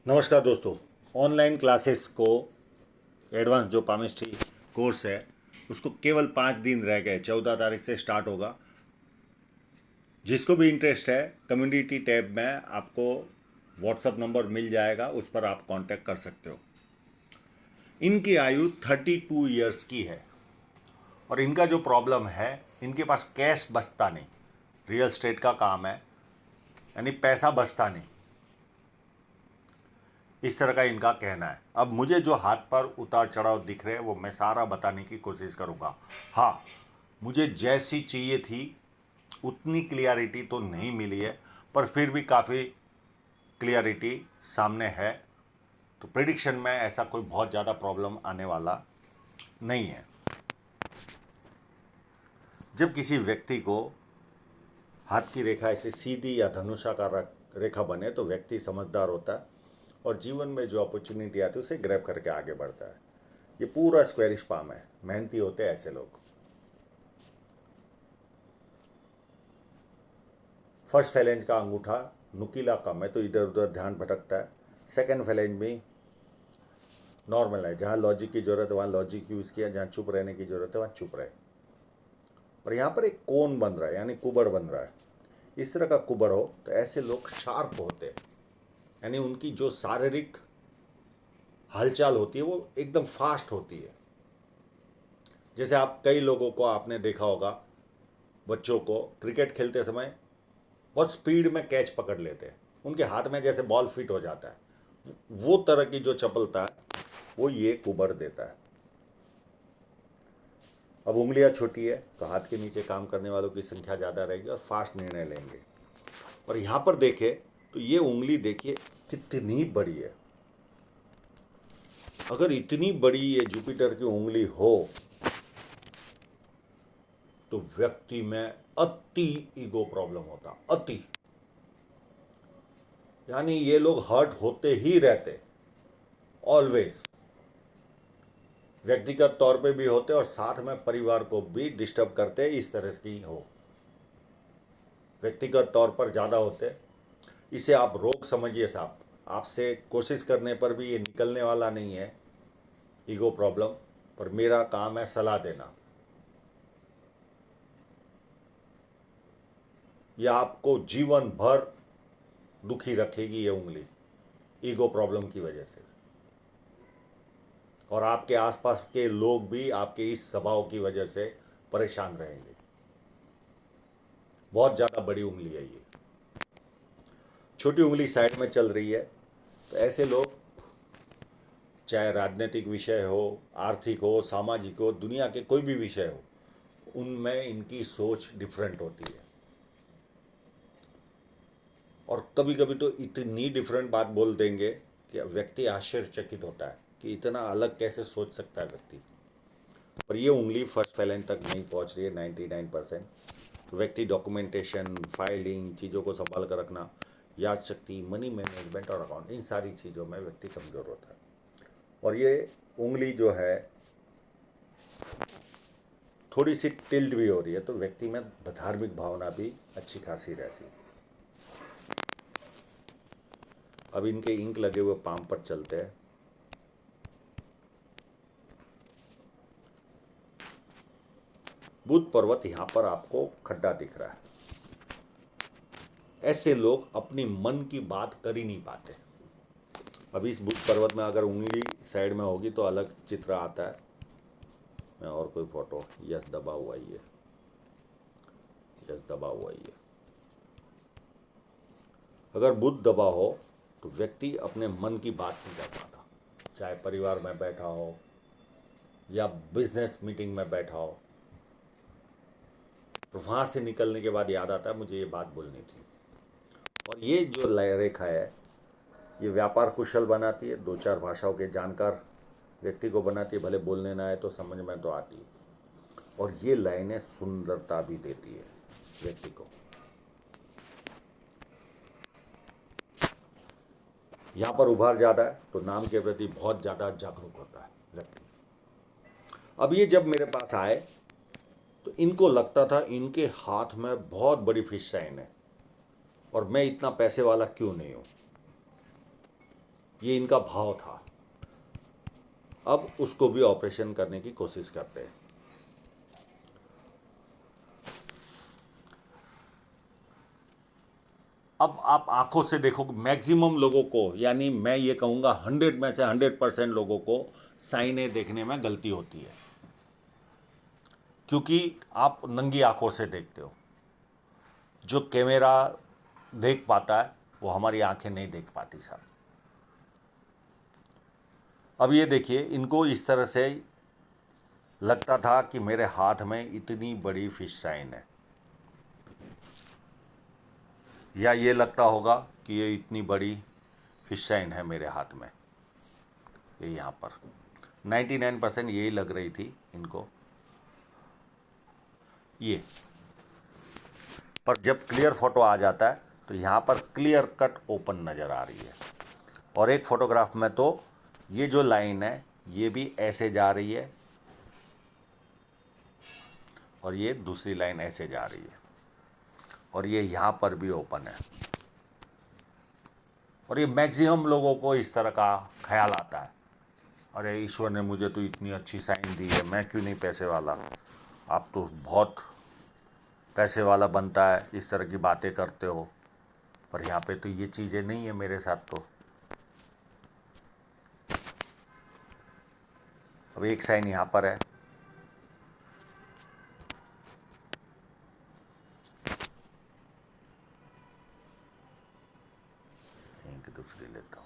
नमस्कार दोस्तों। Online classes को एडवांस जो पामिस्ट्री कोर्स है उसको केवल 5 दिन रह गए। 14 तारीख से स्टार्ट होगा। जिसको भी इंटरेस्ट है कम्युनिटी टैब में आपको व्हाट्सअप नंबर मिल जाएगा, उस पर आप कांटेक्ट कर सकते हो। इनकी आयु 32 ईयर्स की है और इनका जो प्रॉब्लम है, इनके पास कैश बचता नहीं। रियल एस्टेट का काम है, यानी पैसा बचता नहीं, इस तरह का इनका कहना है। अब मुझे जो हाथ पर उतार चढ़ाव दिख रहे हैं वो मैं सारा बताने की कोशिश करूँगा। हाँ, मुझे जैसी चाहिए थी उतनी क्लियरिटी तो नहीं मिली है, पर फिर भी काफ़ी क्लियरिटी सामने है। तो प्रिडिक्शन में ऐसा कोई बहुत ज़्यादा प्रॉब्लम आने वाला नहीं है। जब किसी व्यक्ति को हाथ की रेखा ऐसे सीधी या धनुषाकार रेखा बने तो व्यक्ति समझदार होता है और जीवन में जो अपॉर्चुनिटी आती है उसे ग्रैब करके आगे बढ़ता है। ये पूरा स्क्वेरिश पाम है, मेहनती होते हैं ऐसे लोग। फर्स्ट फैलेंज का अंगूठा नुकीला कम है तो इधर उधर ध्यान भटकता है। सेकंड फैलेंज में नॉर्मल है, जहाँ लॉजिक की ज़रूरत है वहाँ लॉजिक यूज़ किया, जहाँ चुप रहने की ज़रूरत है वहाँ चुप रहे। और यहाँ पर एक कोन बन रहा है, यानी कुबड़ बन रहा है। इस तरह का कुबड़ हो तो ऐसे लोग शार्प होते हैं, यानी उनकी जो शारीरिक हलचल होती है वो एकदम फास्ट होती है। जैसे आप कई लोगों को आपने देखा होगा, बच्चों को क्रिकेट खेलते समय बहुत स्पीड में कैच पकड़ लेते हैं, उनके हाथ में जैसे बॉल फिट हो जाता है। वो तरह की जो चपलता है वो ये कुबड़ देता है। अब उंगलियां छोटी है तो हाथ के नीचे काम करने वालों की संख्या ज़्यादा रहेगी और फास्ट निर्णय लेंगे। और यहाँ पर देखें तो ये उंगली देखिए कितनी बड़ी है। अगर इतनी बड़ी ये जुपिटर की उंगली हो तो व्यक्ति में अति ईगो प्रॉब्लम होता, अति, यानी ये लोग हर्ट होते ही रहते, ऑलवेज। व्यक्तिगत तौर पे भी होते और साथ में परिवार को भी डिस्टर्ब करते, इस तरह की हो। व्यक्तिगत तौर पर ज़्यादा होते। इसे आप रोग समझिए साहब, आपसे कोशिश करने पर भी ये निकलने वाला नहीं है ईगो प्रॉब्लम, पर मेरा काम है सलाह देना। यह आपको जीवन भर दुखी रखेगी ये उंगली, ईगो प्रॉब्लम की वजह से। और आपके आसपास के लोग भी आपके इस स्वभाव की वजह से परेशान रहेंगे। बहुत ज़्यादा बड़ी उंगली है ये। छोटी उंगली साइड में चल रही है तो ऐसे लोग, चाहे राजनीतिक विषय हो, आर्थिक हो, सामाजिक हो, दुनिया के कोई भी विषय हो, उनमें इनकी सोच डिफरेंट होती है। और कभी कभी तो इतनी डिफरेंट बात बोल देंगे कि व्यक्ति आश्चर्यचकित होता है कि इतना अलग कैसे सोच सकता है व्यक्ति। और ये उंगली फर्स्ट फैलेंज तक नहीं पहुंच रही है 99%। तो व्यक्ति डॉक्यूमेंटेशन, फाइलिंग, चीज़ों को संभाल कर रखना, याद शक्ति, मनी मैनेजमेंट और अकाउंट, इन सारी चीज़ों में व्यक्ति कमज़ोर होता है। और ये उंगली जो है थोड़ी सी टिल्ट भी हो रही है तो व्यक्ति में धार्मिक भावना भी अच्छी खासी रहती है। अब इनके इंक लगे हुए पाम पर चलते हैं। बुध पर्वत यहाँ पर आपको खड्डा दिख रहा है। ऐसे लोग अपनी मन की बात कर ही नहीं पाते। अब इस बुध पर्वत में अगर उंगली साइड में होगी तो अलग चित्र आता है। मैं और कोई फोटो, यस दबा हुआ ही है, यस दबा हुआ ही है। अगर बुध दबा हो तो व्यक्ति अपने मन की बात नहीं कर पाता, चाहे परिवार में बैठा हो या बिजनेस मीटिंग में बैठा हो। तो वहाँ से निकलने के बाद याद आता है मुझे ये बात बोलनी थी। और ये जो रेखा है ये व्यापार कुशल बनाती है, 2-4 भाषाओं के जानकार व्यक्ति को बनाती है, भले बोलने ना आए तो समझ में तो आती है। और ये लाइनें सुंदरता भी देती है व्यक्ति को। यहाँ पर उभार ज़्यादा है तो नाम के प्रति बहुत ज़्यादा जागरूक होता है व्यक्ति। अब ये जब मेरे पास आए तो इनको लगता था इनके हाथ में बहुत बड़ी फिश साइन है और मैं इतना पैसे वाला क्यों नहीं हूँ। ये इनका भाव था। अब उसको भी ऑपरेशन करने की कोशिश करते हैं। अब आप आंखों से देखो, मैक्सिमम लोगों को, यानी मैं ये कहूँगा 100 में से 100% लोगों को साइनें देखने में गलती होती है, क्योंकि आप नंगी आंखों से देखते हो। जो कैमरा देख पाता है वो हमारी आंखें नहीं देख पाती साहब। अब ये देखिए, इनको इस तरह से लगता था कि मेरे हाथ में इतनी बड़ी फिश साइन है, या ये लगता होगा कि ये इतनी बड़ी फिश साइन है मेरे हाथ में। ये यहाँ पर 99% यही लग रही थी इनको ये। पर जब क्लियर फोटो आ जाता है तो यहाँ पर क्लियर कट ओपन नज़र आ रही है। और एक फ़ोटोग्राफ में तो ये जो लाइन है ये भी ऐसे जा रही है, और ये दूसरी लाइन ऐसे जा रही है, और ये यहाँ पर भी ओपन है। और ये मैक्सिमम लोगों को इस तरह का ख्याल आता है, अरे ईश्वर ने मुझे तो इतनी अच्छी साइन दी है, मैं क्यों नहीं पैसे वाला। आप तो बहुत पैसे वाला बनता है, इस तरह की बातें करते हो, पर यहाँ पे तो ये चीज़ें नहीं है मेरे साथ। तो अब एक साइन यहाँ पर है, एक दूसरी लेता हूँ।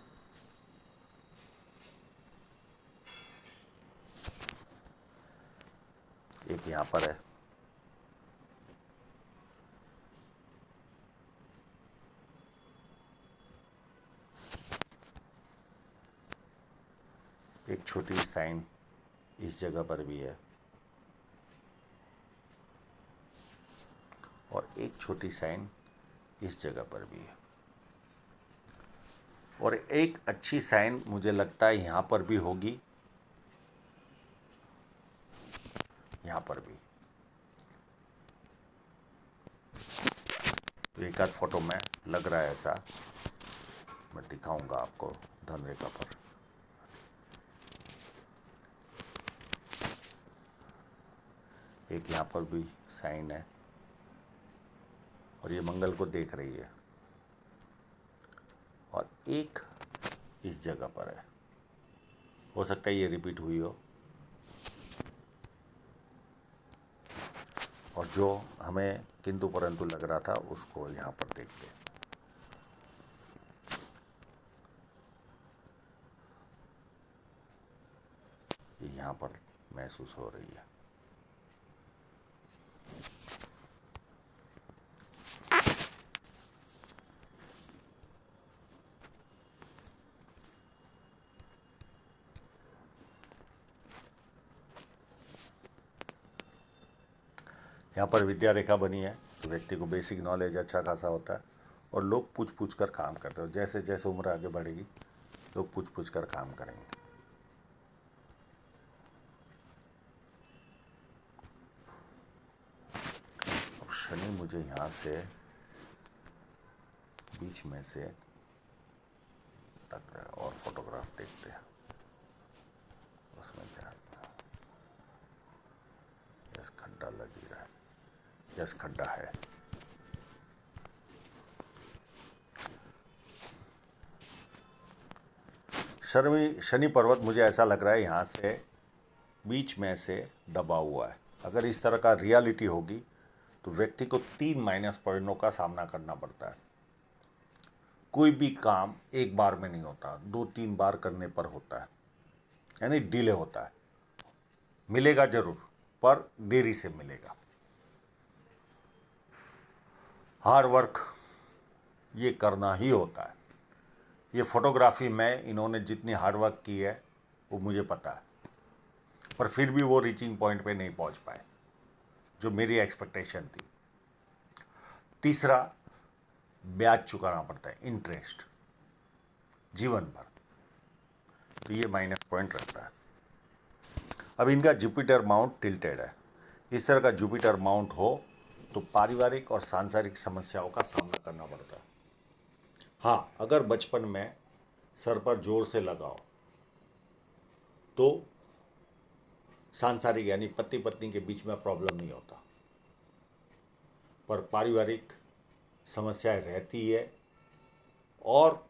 एक यहाँ पर है, एक छोटी साइन इस जगह पर भी है, और एक छोटी साइन इस जगह पर भी है, और एक अच्छी साइन मुझे लगता है यहाँ पर भी होगी, यहाँ पर भी। तो एक आध फोटो में लग रहा है ऐसा, मैं दिखाऊंगा आपको धनरेखा पर। एक यहाँ पर भी साइन है, और ये मंगल को देख रही है, और एक इस जगह पर है। हो सकता है ये रिपीट हुई हो, और जो हमें किंतु परंतु लग रहा था उसको यहाँ पर देखते हैं। ये यहाँ पर महसूस हो रही है। यहाँ पर विद्या रेखा बनी है, तो व्यक्ति को बेसिक नॉलेज अच्छा खासा होता है, और लोग पूछ पूछ कर काम करते हो। जैसे जैसे उम्र आगे बढ़ेगी लोग पूछ पूछ कर काम करेंगे। अब शनि मुझे यहाँ से बीच में से तक रहा है, और फोटोग्राफ देखते हैं उसमें क्या। यस, खड्डा लग ही रहा है, यस खड्डा है। शनि पर्वत मुझे ऐसा लग रहा है यहाँ से बीच में से दबा हुआ है। अगर इस तरह का रियलिटी होगी तो व्यक्ति को 3 माइनस पॉइंटों का सामना करना पड़ता है। कोई भी काम एक बार में नहीं होता, 2-3 बार करने पर होता है, यानी डिले होता है। मिलेगा जरूर, पर देरी से मिलेगा। हार्ड वर्क ये करना ही होता है। ये फोटोग्राफी में इन्होंने जितनी हार्ड वर्क की है वो मुझे पता है, पर फिर भी वो रीचिंग पॉइंट पे नहीं पहुंच पाए जो मेरी एक्सपेक्टेशन थी। तीसरा, ब्याज चुकाना पड़ता है, इंटरेस्ट, जीवन भर, तो ये माइनस पॉइंट रखता है। अब इनका जुपिटर माउंट टिल्टेड है। इस तरह का जुपिटर माउंट हो तो पारिवारिक और सांसारिक समस्याओं का सामना करना पड़ता है। हाँ, अगर बचपन में सर पर जोर से लगाओ तो सांसारिक यानी पति पत्नी के बीच में प्रॉब्लम नहीं होता, पर पारिवारिक समस्याएं रहती है और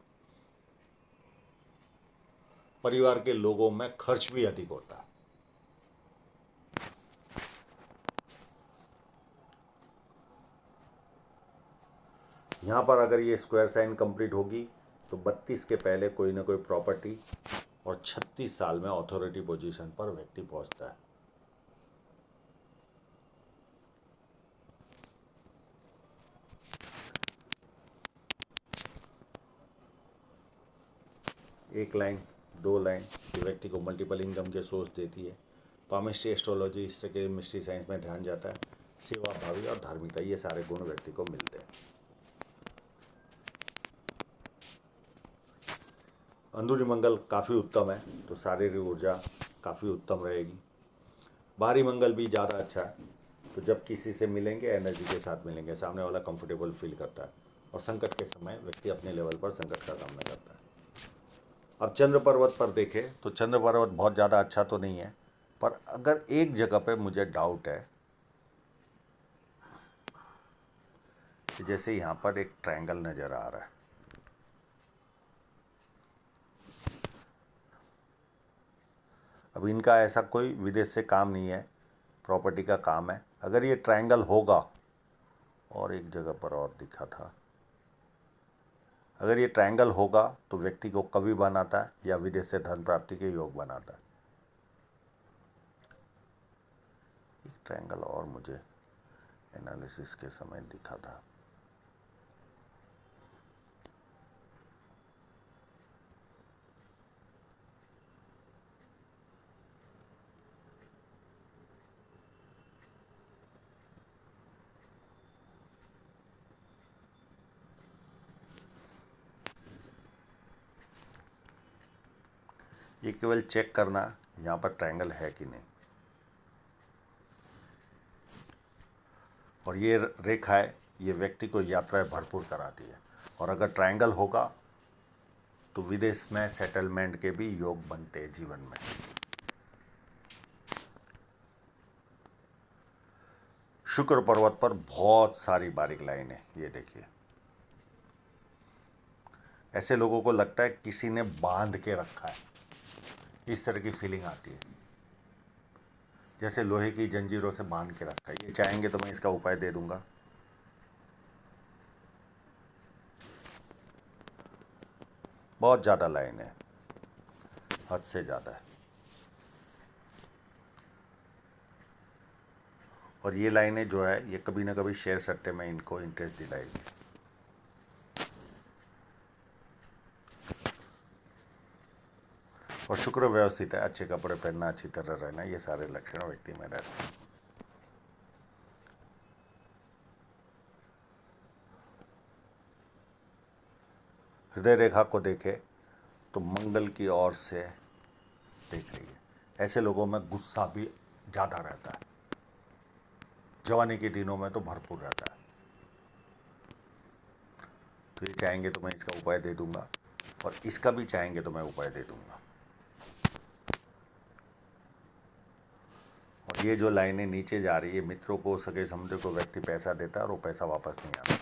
परिवार के लोगों में खर्च भी अधिक होता है। यहाँ पर अगर ये स्क्वायर साइन कंप्लीट होगी तो 32 के पहले कोई ना कोई प्रॉपर्टी और 36 साल में अथॉरिटी पोजीशन पर व्यक्ति पहुंचता है। एक लाइन, दो लाइन ये व्यक्ति को मल्टीपल इनकम के सोर्स देती है। पामिस्ट्री, एस्ट्रोलॉजी, इस तरह के मिस्ट्री साइंस में ध्यान जाता है। सेवा भावी और धार्मिकता, ये सारे गुण व्यक्ति को मिलते हैं। अंदरूनी मंगल काफ़ी उत्तम है तो शारीरिक ऊर्जा काफ़ी उत्तम रहेगी। बाहरी मंगल भी ज़्यादा अच्छा है तो जब किसी से मिलेंगे एनर्जी के साथ मिलेंगे, सामने वाला कंफर्टेबल फील करता है और संकट के समय व्यक्ति अपने लेवल पर संकट का सामना करता है। अब चंद्र पर्वत पर देखें तो चंद्र पर्वत बहुत ज़्यादा अच्छा तो नहीं है, पर अगर एक जगह पे मुझे डाउट है कि जैसे यहाँ पर एक ट्रायंगल नज़र आ रहा है, अब इनका ऐसा कोई विदेश से काम नहीं है, प्रॉपर्टी का काम है। अगर ये ट्रायंगल होगा, और एक जगह पर और दिखा था, अगर ये ट्रायंगल होगा तो व्यक्ति को कवि बनाता है या विदेश से धन प्राप्ति के योग बनाता है। एक ट्रायंगल और मुझे एनालिसिस के समय दिखा था, ये केवल चेक करना यहाँ पर ट्रायंगल है कि नहीं। और ये रेखा है, ये व्यक्ति को यात्राएं भरपूर कराती है और अगर ट्रायंगल होगा तो विदेश में सेटलमेंट के भी योग बनते हैं जीवन में। शुक्र पर्वत पर बहुत सारी बारीक लाइन है, ये देखिए। ऐसे लोगों को लगता है किसी ने बांध के रखा है, इस तरह की फीलिंग आती है, जैसे लोहे की जंजीरों से बांध के रखा है। ये चाहेंगे तो मैं इसका उपाय दे दूंगा। बहुत ज़्यादा लाइन है, हद से ज़्यादा है। और ये लाइनें जो है ये कभी ना कभी शेयर सट्टे में इनको इंटरेस्ट दिलाएगी। और शुक्र व्यवस्थित है, अच्छे कपड़े पहनना, अच्छी तरह रहना, ये सारे लक्षण व्यक्ति में रहते हैं। हृदय रेखा को देखे तो मंगल की ओर से देख रही है। ऐसे लोगों में गुस्सा भी ज़्यादा रहता है, जवानी के दिनों में तो भरपूर रहता है। तो ये चाहेंगे तो मैं इसका उपाय दे दूंगा और इसका भी चाहेंगे तो मैं उपाय दे दूंगा। और ये जो लाइनें नीचे जा रही है, मित्रों को, सगे समझे को व्यक्ति पैसा देता है और वो पैसा वापस नहीं आता।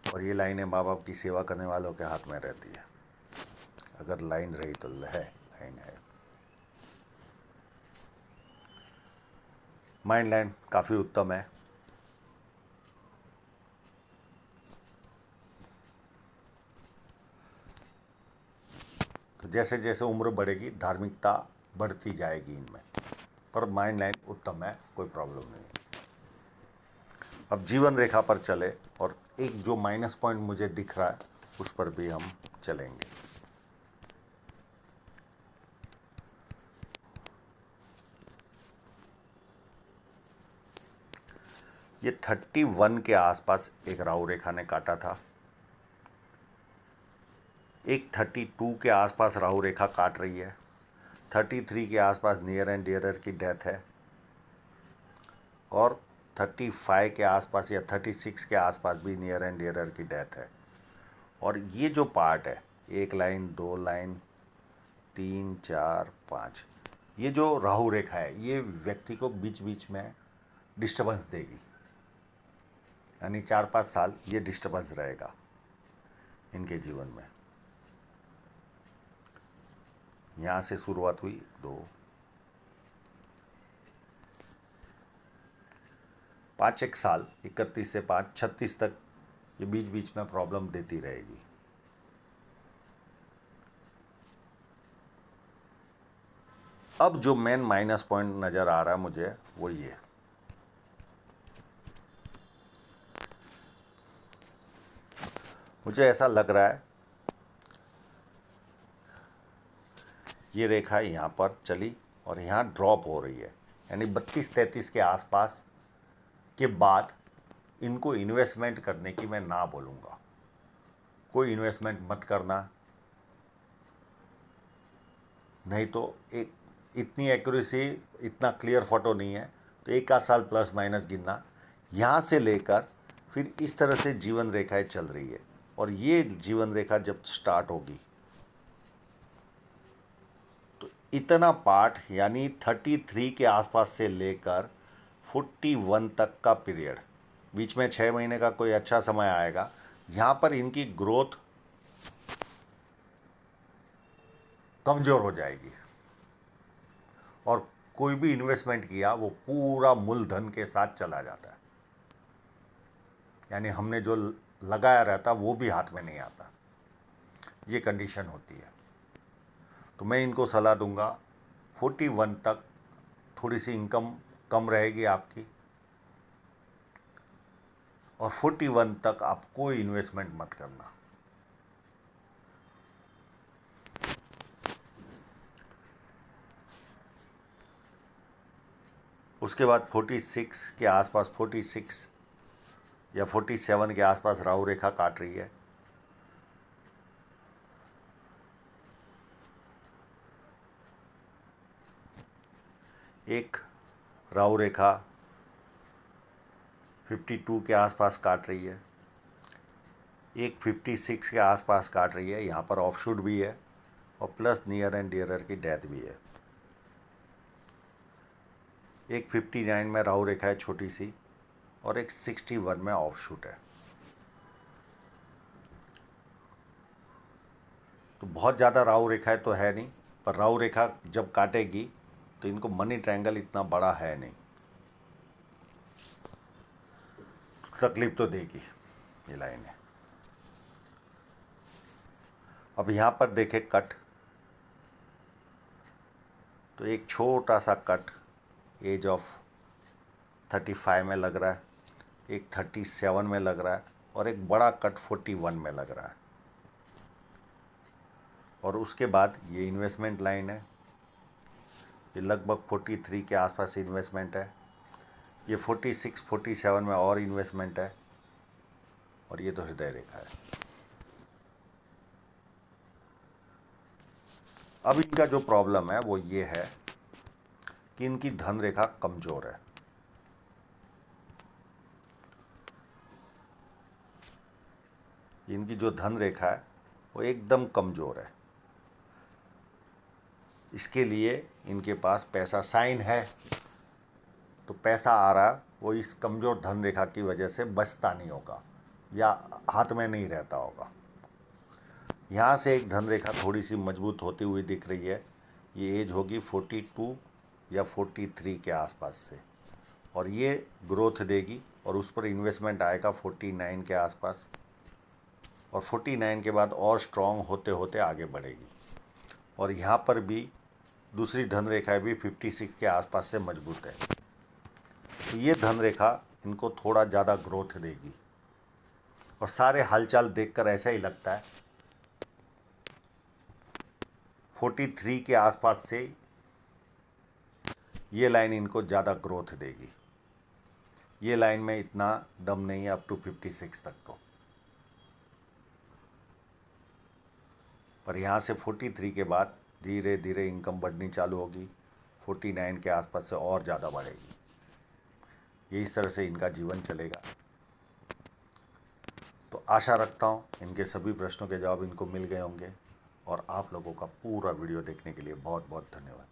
और ये लाइनें माँ बाप की सेवा करने वालों के हाथ में रहती है। अगर लाइन रही तो है, लाइन है। माइंड लाइन काफ़ी उत्तम है। तो जैसे जैसे उम्र बढ़ेगी धार्मिकता बढ़ती जाएगी इनमें, पर माइंड लाइन उत्तम है, कोई प्रॉब्लम नहीं। अब जीवन रेखा पर चले और एक जो माइनस पॉइंट मुझे दिख रहा है उस पर भी हम चलेंगे। ये 31 के आसपास एक राहु रेखा ने काटा था, एक 32 के आसपास राहु रेखा काट रही है, 33 के आसपास नियर एंड डियरर की डेथ है, और 35 के आसपास या 36 के आसपास भी नियर एंड डियरर की डेथ है। और ये जो पार्ट है, 1 लाइन 2 लाइन 3 4 5, ये जो राहु रेखा है ये व्यक्ति को बीच बीच में डिस्टर्बेंस देगी, यानी 4-5 साल ये डिस्टर्बेंस रहेगा इनके जीवन में। यहाँ से शुरुआत हुई 2 5 एक साल, 31 से 5 36 तक ये बीच बीच में प्रॉब्लम देती रहेगी। अब जो मेन माइनस पॉइंट नज़र आ रहा है मुझे वो ये, मुझे ऐसा लग रहा है ये रेखा यहाँ पर चली और यहाँ ड्रॉप हो रही है, यानी 32-33 के आसपास के बाद इनको इन्वेस्टमेंट करने की मैं ना बोलूँगा। कोई इन्वेस्टमेंट मत करना, नहीं तो एक इतनी एक्यूरेसी, इतना क्लियर फोटो नहीं है, तो 1 साल प्लस माइनस गिनना। यहाँ से लेकर फिर इस तरह से जीवन रेखाएं चल रही है, और ये जीवन रेखा जब स्टार्ट होगी तो इतना पार्ट, यानी 33 के आसपास से लेकर 41 तक का पीरियड, बीच में 6 महीने का कोई अच्छा समय आएगा। यहाँ पर इनकी ग्रोथ कमज़ोर हो जाएगी, और कोई भी इन्वेस्टमेंट किया वो पूरा मूलधन के साथ चला जाता है, यानी हमने जो लगाया रहता वो भी हाथ में नहीं आता, ये कंडीशन होती है। तो मैं इनको सलाह दूंगा 41 तक थोड़ी सी इनकम कम रहेगी आपकी, और 41 तक आप कोई इन्वेस्टमेंट मत करना। उसके बाद 46 के आसपास, 46 या 47 के आसपास राहु रेखा काट रही है। एक राहु रेखा 52 के आसपास काट रही है, एक 56 के आसपास काट रही है, यहाँ पर ऑफशूट भी है, और प्लस नियर एंड डियरर की डेथ भी है। एक 59 में राहु रेखा है छोटी सी, और एक 61 में ऑफशूट है। तो बहुत ज़्यादा राहु रेखाएं तो है नहीं, पर राहु रेखा जब काटेगी तो इनको मनी ट्रायंगल इतना बड़ा है नहीं, तकलीफ तो देगी ये लाइनें। अब यहाँ पर देखें कट, तो एक छोटा सा कट एज ऑफ 35 में लग रहा है, एक 37 में लग रहा है, और एक बड़ा कट 41 में लग रहा है। और उसके बाद ये इन्वेस्टमेंट लाइन है, ये लगभग 43 के आसपास इन्वेस्टमेंट है, ये 46-47 में और इन्वेस्टमेंट है, और ये तो हृदय रेखा है। अब इनका जो प्रॉब्लम है वो ये है कि इनकी धन रेखा कमज़ोर है। इनकी जो धन रेखा है वो एकदम कमज़ोर है। इसके लिए इनके पास पैसा साइन है, तो पैसा आ रहा है वो इस कमज़ोर धन रेखा की वजह से बचता नहीं होगा, या हाथ में नहीं रहता होगा। यहाँ से एक धन रेखा थोड़ी सी मजबूत होती हुई दिख रही है, ये एज होगी 42 या 43 के आसपास से, और ये ग्रोथ देगी, और उस पर इन्वेस्टमेंट आएगा 49 के आसपास, और 49 के बाद और स्ट्रॉन्ग होते होते आगे बढ़ेगी। और यहाँ पर भी दूसरी धन रेखा भी 56 के आसपास से मजबूत है, तो ये धन रेखा इनको थोड़ा ज़्यादा ग्रोथ देगी। और सारे हालचाल देखकर ऐसा ही लगता है 43 के आसपास से ये लाइन इनको ज़्यादा ग्रोथ देगी। ये लाइन में इतना दम नहीं है अप टू 56 तक तो, पर यहाँ से 43 के बाद धीरे धीरे इनकम बढ़नी चालू होगी, 49 के आसपास से और ज़्यादा बढ़ेगी। ये इस तरह से इनका जीवन चलेगा। तो आशा रखता हूँ इनके सभी प्रश्नों के जवाब इनको मिल गए होंगे, और आप लोगों का पूरा वीडियो देखने के लिए बहुत बहुत धन्यवाद।